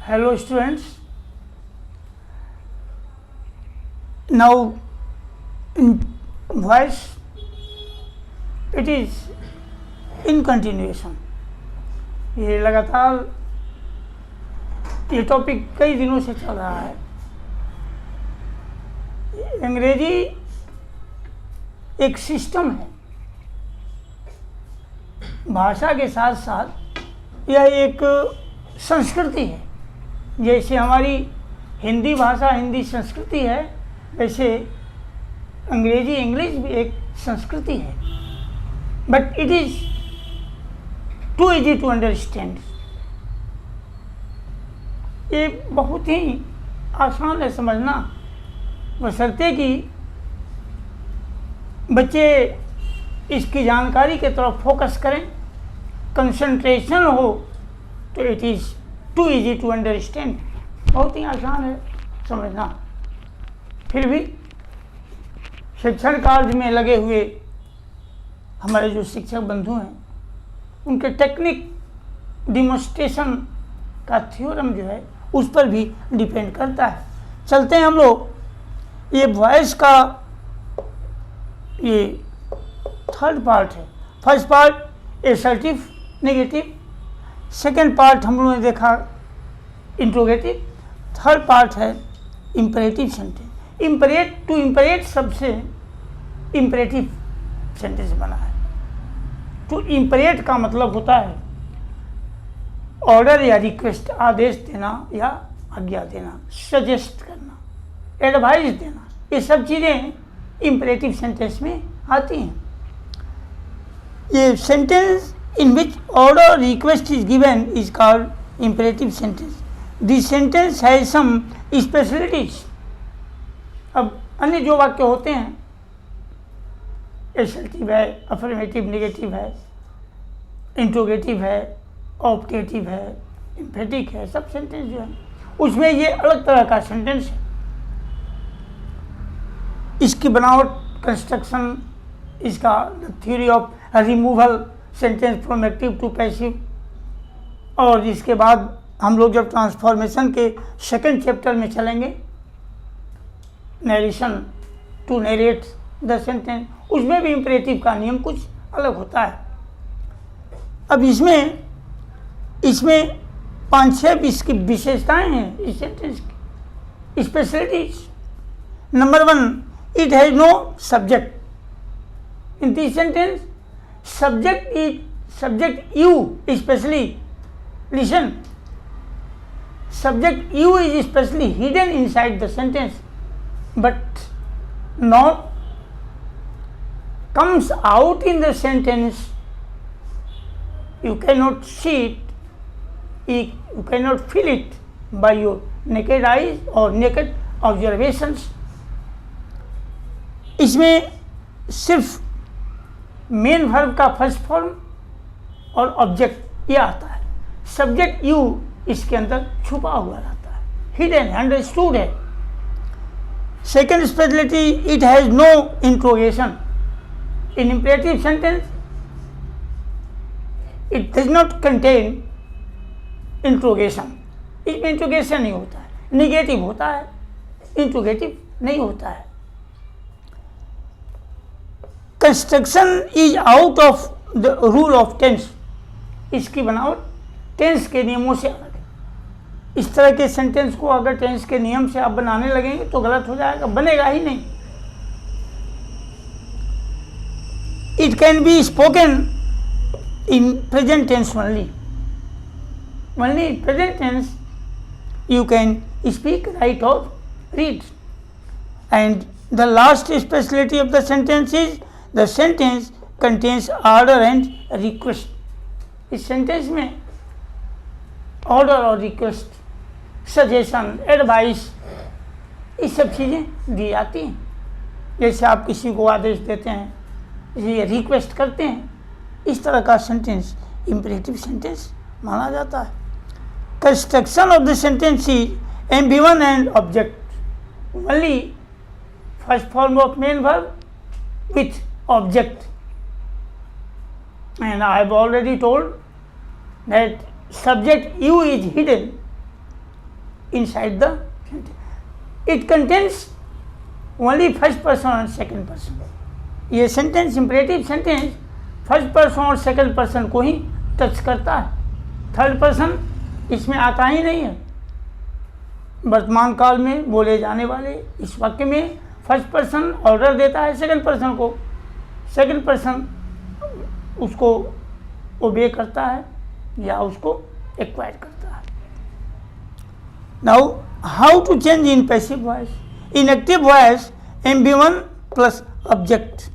Hello students. Now in voice it is in continuation. ये लगातार ये टॉपिक कई दिनों से चल रहा है. अंग्रेजी एक सिस्टम है. भाषा के साथ साथ यह एक संस्कृति है. जैसे हमारी हिंदी भाषा हिंदी संस्कृति है, वैसे अंग्रेजी इंग्लिश भी एक संस्कृति है. But it is too easy to understand. ये बहुत ही आसान है समझना, बशर्ते कि बच्चे इसकी जानकारी की तरफ फोकस करें, कंसंट्रेशन हो, तो it is too easy to understand. बहुत ही आसान है समझना. फिर भी शिक्षण कार्य में लगे हुए हमारे जो शिक्षक बंधु हैं, उनके टेक्निक डिमोन्स्ट्रेशन का थ्योरम जो है उस पर भी डिपेंड करता है. चलते हैं हम लोग. ये वॉइस का ये थर्ड पार्ट है. First part assertive negative, second part हम लोगों ने देखा इंट्रोगेटिव, थर्ड पार्ट है इम्परेटिव सेंटेंस. टू इम्परेट सबसे इम्परेटिव सेंटेंस बना है. टू इम्परेट का मतलब होता है ऑर्डर या रिक्वेस्ट, आदेश देना या आज्ञा देना, सजेस्ट करना, एडवाइस देना. ये सब चीज़ें इम्परेटिव सेंटेंस में आती हैं. ये sentence in which order request is given is called imperative sentence. This sentence has some specialties. अब अन्य जो वाक्य होते हैं, एसर्टिव है, अफर्मेटिव नेगेटिव है, इंट्रोगेटिव है, ऑप्टेटिव है, एम्फेटिक है, सब सेंटेंस जो है उसमें ये अलग तरह का सेंटेंस है. इसकी बनावट, कंस्ट्रक्शन, इसका theory of removal sentence from active to passive, और इसके बाद हम लोग जब ट्रांसफॉर्मेशन के सेकंड चैप्टर में चलेंगे, narration to narrate the sentence, उसमें भी इम्परेटिव का नियम कुछ अलग होता है. अब इसमें 5-6 इसकी विशेषताएं हैं इस सेंटेंस की, specialities. Number 1, it has no subject in this sentence. Subject you especially, listen, subject you is especially hidden inside the sentence, but not comes out in the sentence. You cannot see it, you cannot feel it by your naked eyes or naked observations. इसमें सिर्फ main verb का first form और object ये आता है. Subject you इसके अंदर छुपा हुआ रहता है, हिडन है, अंडरस्टूड है. Second speciality, it has no interrogation. In imperative sentence it does not contain interrogation. इसमें इंट्रोगेशन नहीं होता है. निगेटिव होता है, इंट्रोगेटिव नहीं होता है. Construction is out of the rule of tense. इसकी बनावट टेंस के नियमों से अलग है. इस तरह के सेंटेंस को अगर टेंस के नियम से आप बनाने लगेंगे तो गलत हो जाएगा, बनेगा ही नहीं. It can be spoken in present tense only. Only in present tense you can speak, write or read. And the last speciality of the sentence is the sentence contains order and request. इस sentence में order और request, suggestion, advice, ये सब चीज़ें दी जाती हैं. जैसे आप किसी को आदेश देते हैं, ये रिक्वेस्ट करते हैं, इस तरह का सेंटेंस इम्परेटिव सेंटेंस माना जाता है. Construction of the sentence is MV1 and object. Only first form of main verb with object. And I have already told that subject you is hidden inside the sentence. It contains only first person and second person. ये sentence imperative sentence first person और second person को ही touch करता है, third person इसमें आता ही नहीं है। वर्तमान काल में बोले जाने वाले इस वाक्य में फर्स्ट पर्सन ऑर्डर देता है सेकंड पर्सन को, सेकंड पर्सन उसको ओबे करता है या उसको एक्वायर करता है। Now how to change in passive voice? In active voice MB1 plus object.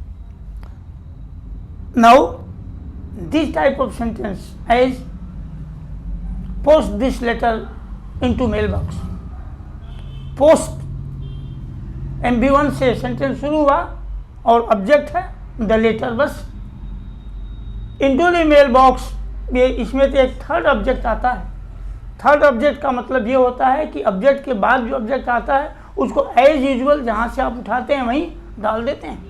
Now this type of sentence as post this letter into mailbox. Post MB1 से sentence शुरू हुआ और ऑब्जेक्ट है द लेटर, बस into the mail box. ये इसमें तो एक थर्ड ऑब्जेक्ट आता है। थर्ड ऑब्जेक्ट का मतलब ये होता है कि ऑब्जेक्ट के बाद जो ऑब्जेक्ट आता है उसको एज यूजुअल जहाँ से आप उठाते हैं वहीं डाल देते हैं।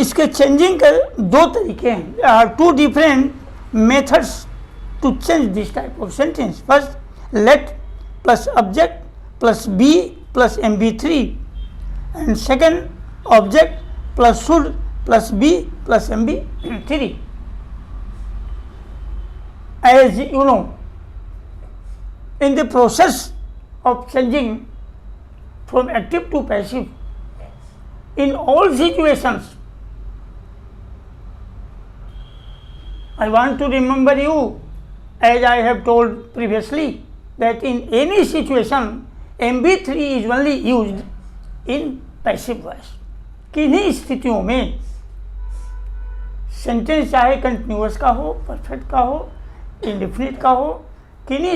इसके चेंजिंग के दो तरीके हैं। There are two different methods to change this type of sentence. First, let plus object plus be plus MB3 and second, object plus should plus be plus MB3। As you know, in the process of changing from active to passive, in all situations, I want to remember you, as I have told previously, that in any situation MB3 is only used in passive voice. किन्हीं स्थितियों में sentence चाहे continuous का हो, perfect का हो, indefinite का हो, किन्हीं